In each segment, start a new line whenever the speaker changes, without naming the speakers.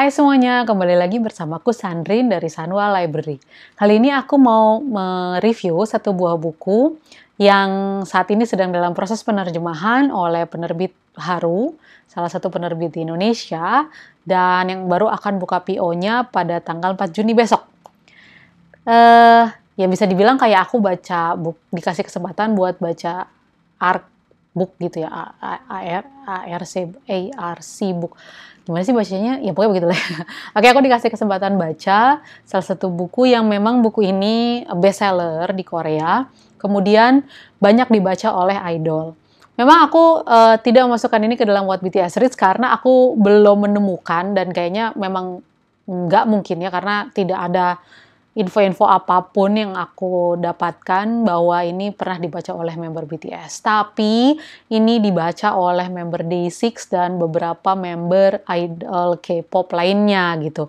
Hai semuanya, kembali lagi bersamaku Sandrine dari Sanwa Library. Kali ini aku mau mereview satu buah buku yang saat ini sedang dalam proses penerjemahan oleh penerbit Haru, salah satu penerbit di Indonesia, dan yang baru akan buka PO-nya pada tanggal 4 Juni besok. Ya bisa dibilang kayak aku baca dikasih kesempatan buat baca ARC book gitu ya, ARC book. Gimana sih bacanya? Ya pokoknya begitu lah. Oke, aku dikasih kesempatan baca salah satu buku yang memang buku ini bestseller di Korea. Kemudian banyak dibaca oleh idol. Memang aku tidak memasukkan ini ke dalam What BTS Reads karena aku belum menemukan dan kayaknya memang nggak mungkin ya karena tidak ada info-info apapun yang aku dapatkan bahwa ini pernah dibaca oleh member BTS. Tapi ini dibaca oleh member Day6 dan beberapa member idol K-pop lainnya gitu.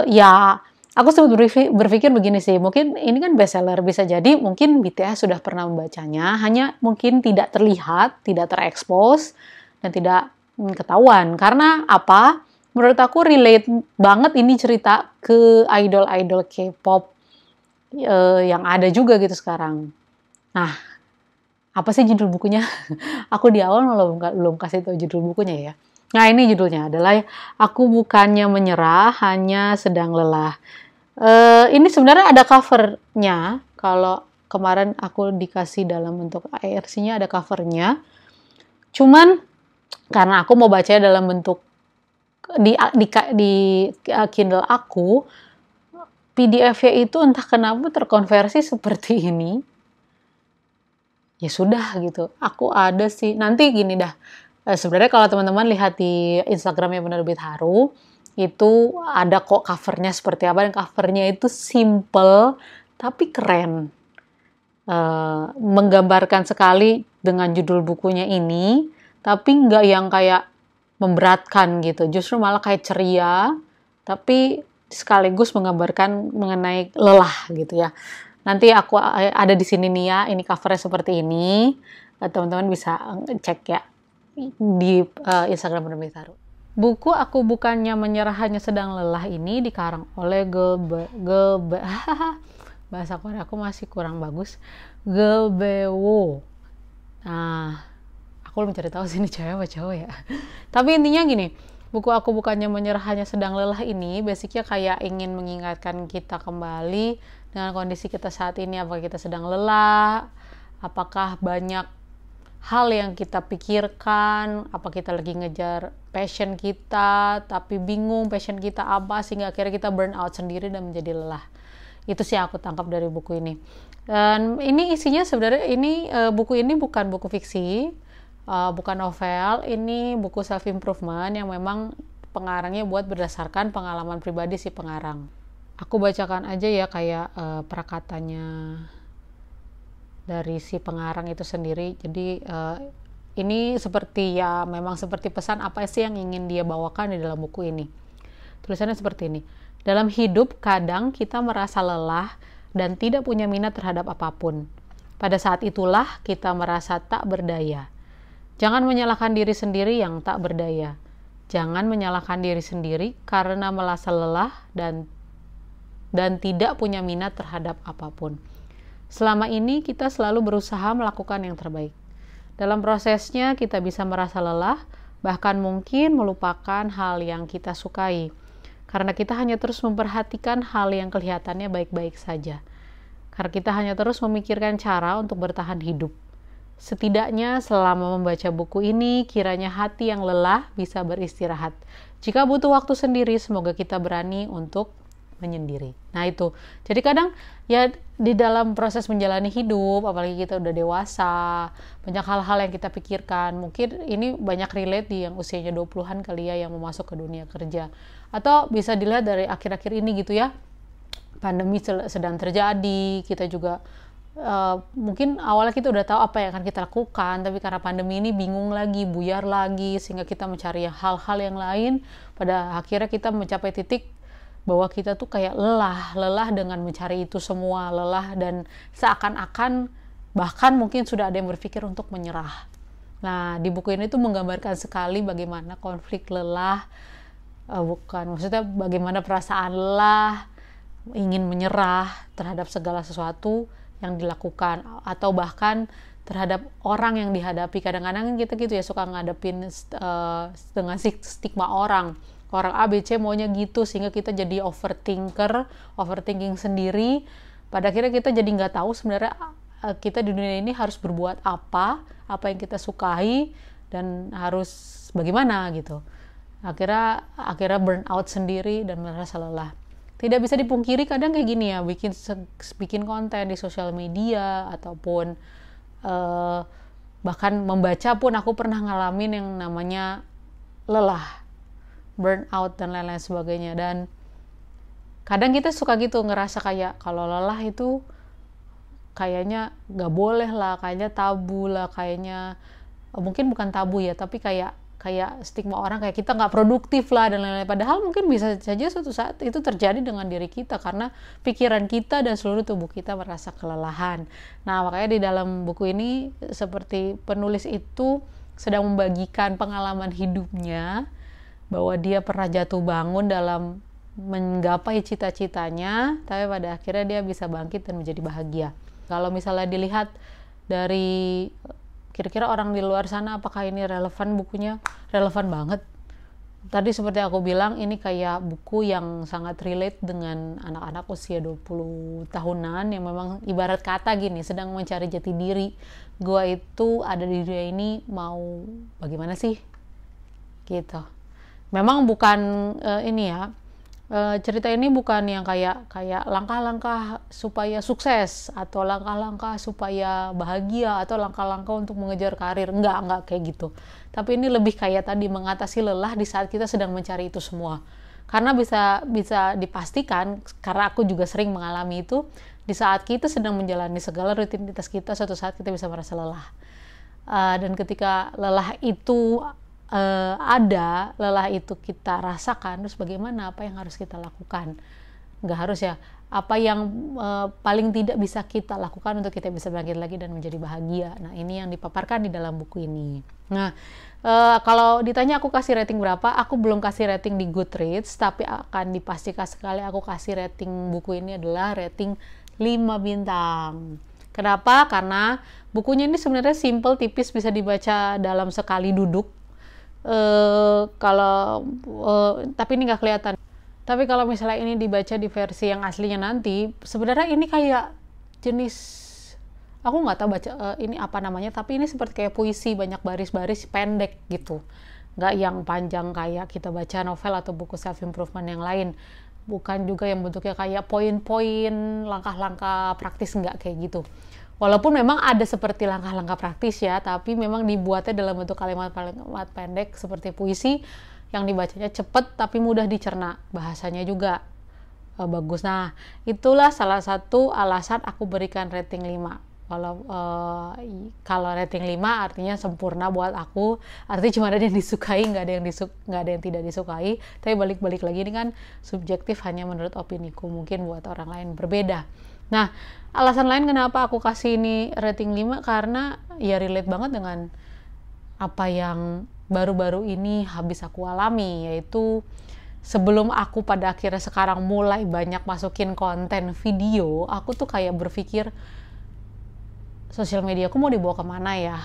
Ya, aku sempat berpikir begini sih, mungkin ini kan bestseller, bisa jadi mungkin BTS sudah pernah membacanya, hanya mungkin tidak terlihat, tidak terekspos, dan tidak ketahuan. Karena apa? Menurut aku relate banget ini cerita ke idol-idol K-pop yang ada juga gitu sekarang. Nah, apa sih judul bukunya? Aku di awal malah belum kasih tahu judul bukunya ya. Nah, ini judulnya adalah Aku Bukannya Menyerah, Hanya Sedang Lelah. Ini sebenarnya ada covernya. Kalau kemarin aku dikasih dalam bentuk ARC-nya ada covernya. Cuman karena aku mau bacanya dalam bentuk di Kindle aku, PDF-nya itu entah kenapa terkonversi seperti ini. Ya sudah gitu. Aku ada sih. Nanti gini dah. Sebenarnya kalau teman-teman lihat di Instagramnya penerbit Haru, itu ada kok covernya seperti apa. Dan covernya itu simple tapi keren. Menggambarkan sekali dengan judul bukunya ini. Tapi nggak yang kayak memberatkan gitu, justru malah kayak ceria, tapi sekaligus menggambarkan mengenai lelah gitu ya. Nanti aku ada di sini nih ya, ini covernya seperti ini, teman-teman bisa cek ya di Instagram penerbit Haru. Buku Aku Bukannya Menyerah Hanya Sedang Lelah ini dikarang oleh bahasa Korea aku masih kurang bagus, Gelbewo. Nah, aku belum cari tahu sih ini cewek apa cowok ya. Tapi intinya gini, buku Aku Bukannya Menyerah Hanya Sedang Lelah ini basicnya kayak ingin mengingatkan kita kembali dengan kondisi kita saat ini. Apakah kita sedang lelah? Apakah banyak hal yang kita pikirkan? Apa kita lagi ngejar passion kita tapi bingung passion kita apa sehingga akhirnya kita burn out sendiri dan menjadi lelah. Itu sih aku tangkap dari buku ini. Dan ini isinya sebenarnya buku ini bukan buku fiksi. Bukan novel, ini buku self improvement yang memang pengarangnya buat berdasarkan pengalaman pribadi si pengarang. Aku bacakan aja ya kayak prakatanya dari si pengarang itu sendiri. Jadi ini seperti ya memang seperti pesan apa sih yang ingin dia bawakan di dalam buku ini. Tulisannya seperti ini. Dalam hidup kadang kita merasa lelah dan tidak punya minat terhadap apapun. Pada saat itulah kita merasa tak berdaya. Jangan menyalahkan diri sendiri yang tak berdaya. Jangan menyalahkan diri sendiri karena merasa lelah dan tidak punya minat terhadap apapun. Selama ini kita selalu berusaha melakukan yang terbaik. Dalam prosesnya kita bisa merasa lelah, bahkan mungkin melupakan hal yang kita sukai. Karena kita hanya terus memperhatikan hal yang kelihatannya baik-baik saja. Karena kita hanya terus memikirkan cara untuk bertahan hidup. Setidaknya selama membaca buku ini, kiranya hati yang lelah bisa beristirahat. Jika butuh waktu sendiri, semoga kita berani untuk menyendiri. Nah itu, jadi kadang ya di dalam proses menjalani hidup, apalagi kita udah dewasa, banyak hal-hal yang kita pikirkan. Mungkin ini banyak relate di yang usianya 20-an kali ya, yang mau masuk ke dunia kerja. Atau bisa dilihat dari akhir-akhir ini gitu ya, pandemi sedang terjadi, kita juga mungkin awalnya kita udah tahu apa yang akan kita lakukan, tapi karena pandemi ini bingung lagi, buyar lagi, sehingga kita mencari hal-hal yang lain. Pada akhirnya kita mencapai titik bahwa kita tuh kayak lelah dengan mencari itu semua, lelah dan seakan-akan bahkan mungkin sudah ada yang berpikir untuk menyerah. Nah, di buku ini tuh menggambarkan sekali bagaimana konflik lelah bukan, maksudnya bagaimana perasaan lelah, ingin menyerah terhadap segala sesuatu yang dilakukan, atau bahkan terhadap orang yang dihadapi. Kadang-kadang kita gitu ya, suka ngadepin dengan stigma orang A, B, C maunya gitu, sehingga kita jadi overthinking sendiri. Pada akhirnya kita jadi nggak tahu sebenarnya kita di dunia ini harus berbuat apa yang kita sukai, dan harus bagaimana gitu. Akhirnya burn out sendiri dan merasa lelah. Tidak bisa dipungkiri kadang kayak gini ya, bikin konten di sosial media ataupun bahkan membaca pun aku pernah ngalamin yang namanya lelah, burn out dan lain-lain sebagainya. Dan kadang kita suka gitu ngerasa kayak kalau lelah itu kayaknya nggak boleh lah, kayaknya tabu lah, kayaknya mungkin bukan tabu ya, tapi kayak stigma orang kayak kita nggak produktif lah dan lain-lain. Padahal mungkin bisa saja suatu saat itu terjadi dengan diri kita karena pikiran kita dan seluruh tubuh kita merasa kelelahan. Nah, makanya di dalam buku ini seperti penulis itu sedang membagikan pengalaman hidupnya, bahwa dia pernah jatuh bangun dalam menggapai cita-citanya, tapi pada akhirnya dia bisa bangkit dan menjadi bahagia. Kalau misalnya dilihat dari kira-kira orang di luar sana apakah ini relevan bukunya? Relevan banget. Tadi seperti aku bilang, ini kayak buku yang sangat relate dengan anak-anak usia 20 tahunan yang memang ibarat kata gini, sedang mencari jati diri. Gua itu ada di dunia ini mau bagaimana sih? Gitu. Memang bukan ini ya, cerita ini bukan yang kayak langkah-langkah supaya sukses atau langkah-langkah supaya bahagia atau langkah-langkah untuk mengejar karir, enggak kayak gitu. Tapi ini lebih kayak tadi, mengatasi lelah di saat kita sedang mencari itu semua. Karena bisa dipastikan, karena aku juga sering mengalami itu, di saat kita sedang menjalani segala rutinitas kita, suatu saat kita bisa merasa lelah. Dan ketika lelah itu lelah itu kita rasakan, terus bagaimana, apa yang harus kita lakukan? Nggak harus ya, apa yang paling tidak bisa kita lakukan untuk kita bisa bangkit lagi dan menjadi bahagia. Nah, ini yang dipaparkan di dalam buku ini. Nah, kalau ditanya aku kasih rating berapa, aku belum kasih rating di Goodreads, tapi akan dipastikan sekali aku kasih rating buku ini adalah rating 5 bintang. Kenapa? Karena bukunya ini sebenarnya simple, tipis, bisa dibaca dalam sekali duduk. Tapi ini nggak kelihatan. Tapi kalau misalnya ini dibaca di versi yang aslinya nanti, sebenarnya ini kayak jenis, aku nggak tahu baca ini apa namanya, tapi ini seperti kayak puisi, banyak baris-baris pendek gitu, nggak yang panjang kayak kita baca novel atau buku self improvement yang lain. Bukan juga yang bentuknya kayak poin-poin, langkah-langkah praktis, nggak kayak gitu. Walaupun memang ada seperti langkah-langkah praktis ya, tapi memang dibuatnya dalam bentuk kalimat-kalimat pendek seperti puisi yang dibacanya cepat tapi mudah dicerna. Bahasanya juga bagus. Nah, itulah salah satu alasan aku berikan rating 5. Kalau rating 5 artinya sempurna buat aku. Artinya cuma ada yang disukai, nggak ada yang tidak disukai. Tapi balik-balik lagi, ini kan subjektif, hanya menurut opiniku. Mungkin buat orang lain berbeda. Nah, alasan lain kenapa aku kasih ini rating 5, karena ya relate banget dengan apa yang baru-baru ini habis aku alami, yaitu sebelum aku pada akhirnya sekarang mulai banyak masukin konten video, aku tuh kayak berpikir sosial media aku mau dibawa kemana ya.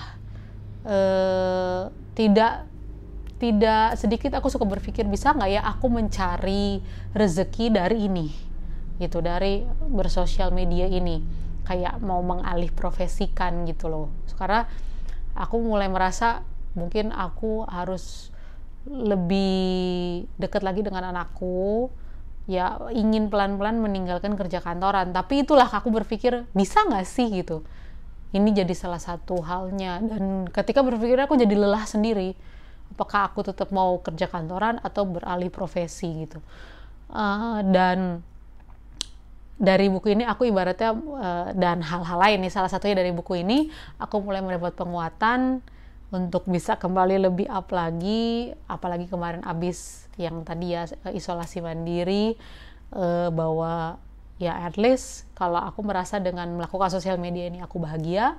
Tidak sedikit aku suka berpikir, bisa nggak ya aku mencari rezeki dari ini gitu, dari bersosial media ini, kayak mau mengalih profesikan gitu loh. Karena aku mulai merasa mungkin aku harus lebih dekat lagi dengan anakku, ya ingin pelan-pelan meninggalkan kerja kantoran. Tapi itulah aku berpikir, bisa nggak sih gitu, ini jadi salah satu halnya. Dan ketika berpikir aku jadi lelah sendiri, apakah aku tetap mau kerja kantoran atau beralih profesi gitu. Dan dari buku ini aku ibaratnya dan hal-hal lain nih, salah satunya dari buku ini aku mulai mendapat penguatan untuk bisa kembali lebih up lagi, apalagi kemarin abis yang tadi ya isolasi mandiri, bahwa ya at least kalau aku merasa dengan melakukan sosial media ini aku bahagia,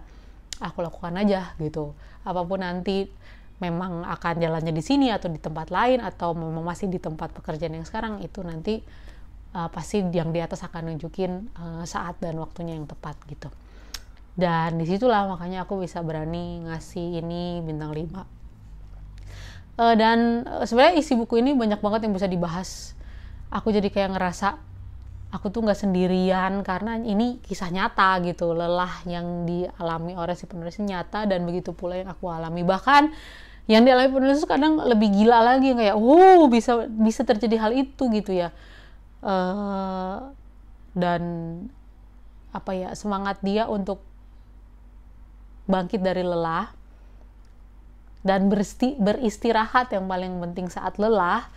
aku lakukan aja gitu. Apapun nanti memang akan jalannya di sini atau di tempat lain atau memang masih di tempat pekerjaan yang sekarang, itu nanti pasti yang di atas akan nunjukin saat dan waktunya yang tepat gitu. Dan disitulah makanya aku bisa berani ngasih ini bintang 5. Dan sebenarnya isi buku ini banyak banget yang bisa dibahas. Aku jadi kayak ngerasa aku tuh nggak sendirian karena ini kisah nyata gitu. Lelah yang dialami oleh si penulis nyata, dan begitu pula yang aku alami. Bahkan yang dialami penulis itu kadang lebih gila lagi, kayak bisa terjadi hal itu gitu ya. Dan semangat dia untuk bangkit dari lelah dan beristirahat yang paling penting saat lelah,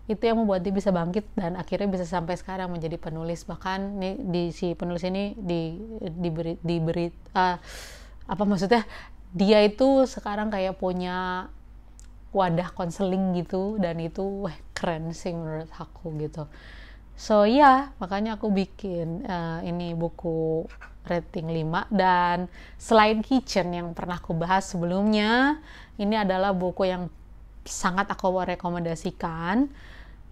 itu yang membuat dia bisa bangkit dan akhirnya bisa sampai sekarang menjadi penulis. Bahkan di si penulis ini maksudnya dia itu sekarang kayak punya wadah konseling gitu, dan itu keren sih menurut aku gitu. So makanya aku bikin ini buku rating 5. Dan selain Kitchen yang pernah aku bahas sebelumnya, ini adalah buku yang sangat aku rekomendasikan.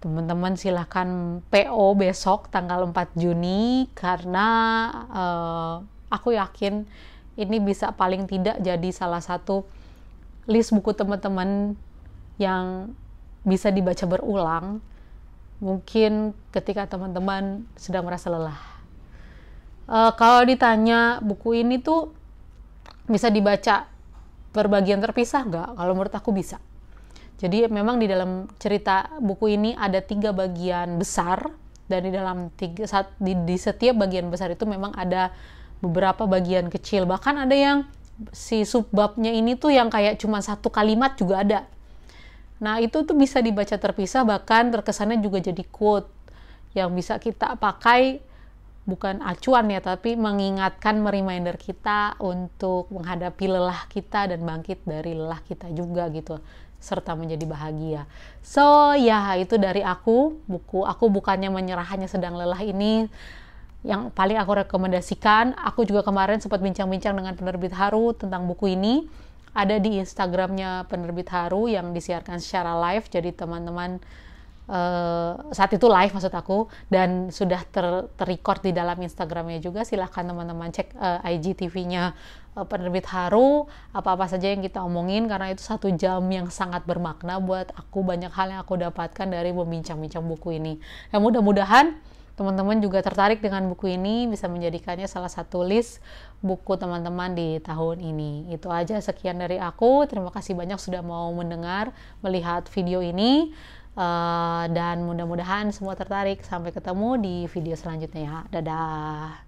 Teman-teman silahkan PO besok tanggal 4 Juni karena aku yakin ini bisa paling tidak jadi salah satu list buku teman-teman yang bisa dibaca berulang mungkin ketika teman-teman sedang merasa lelah. Kalau ditanya buku ini tuh bisa dibaca berbagian terpisah nggak? Kalau menurut aku bisa. Jadi memang di dalam cerita buku ini ada 3 bagian besar, dan di dalam di setiap bagian besar itu memang ada beberapa bagian kecil. Bahkan ada yang si subbabnya ini tuh yang kayak cuma 1 kalimat juga ada. Nah itu tuh bisa dibaca terpisah, bahkan terkesannya juga jadi quote yang bisa kita pakai, bukan acuan ya, tapi mengingatkan, mereminder kita untuk menghadapi lelah kita dan bangkit dari lelah kita juga gitu, serta menjadi bahagia. So itu dari aku, buku Aku Bukannya Menyerah Hanya Sedang Lelah ini yang paling aku rekomendasikan. Aku juga kemarin sempat bincang-bincang dengan penerbit Haru tentang buku ini. Ada di Instagramnya penerbit Haru yang disiarkan secara live, jadi teman-teman saat itu live maksud aku, dan sudah terrecord di dalam Instagramnya juga. Silahkan teman-teman cek IGTV-nya penerbit Haru, apa-apa saja yang kita omongin, karena itu 1 jam yang sangat bermakna buat aku. Banyak hal yang aku dapatkan dari membincang-bincang buku ini. Ya mudah-mudahan teman-teman juga tertarik dengan buku ini, bisa menjadikannya salah satu list buku teman-teman di tahun ini. Itu aja, sekian dari aku. Terima kasih banyak sudah mau mendengar, melihat video ini. Dan mudah-mudahan semua tertarik. Sampai ketemu di video selanjutnya ya. Dadah.